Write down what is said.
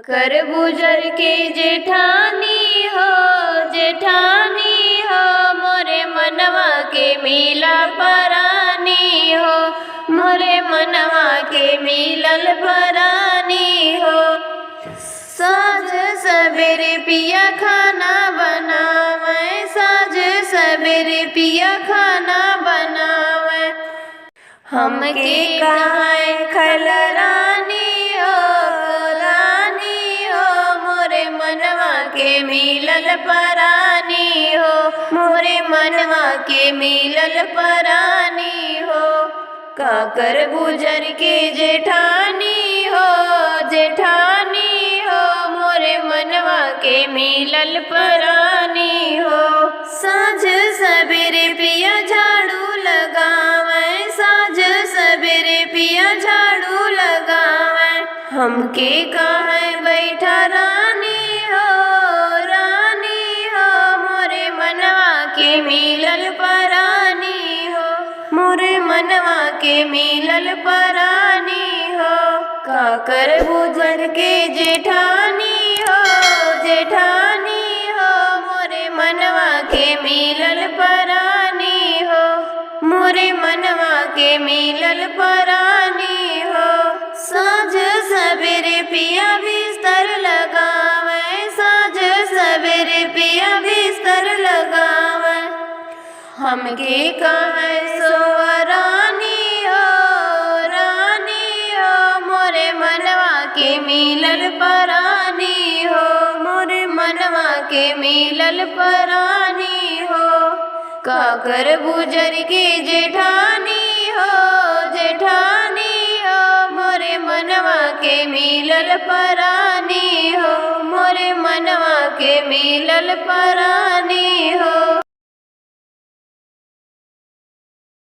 कर गुजर के जेठानी हो मोरे मनवा के मिला परानी हो, मोरे मनवा के मिलल परानी हो। साँझ सवेरे पिया खाना बनावे, साँझ सवेरे पिया खाना बनावे। हमके कहाँ खल रानी हो मोरे मनवा के मिलल परानी हो, मोरे मनवा के मिलल परानी हो। काकर गुजर के जेठानी हो मोरे मनवा के मिलल परानी हो। साँझ सवेरे पिया झाड़ू लगावे, साँझ सवेरे पिया झाड़ू लगावे। हमके कहाँ बैठा रानी हो मोरे मनवा के मिलल परानी हो, मोरे मनवा के मिलल परानी हो। काकर गुजर के जेठानी हो मोरे मनवा के मिलल परानी हो, मोरे मनवा के मिलल परानी हो। साँझ सवेरे पिया बिस्तर लगावे, साँझ सवेरे पिया बिस्तर लगावे। हमके कहाँ सोवा रानी हो मोरे मनवा के मिलल परानी हो, मोरे मनवा के मिलल परानी हो। काकर गुजर के जेठानी हो मोरे मनवा के मिलल परानी हो, मोरे मनवा के मिलल परानी हो।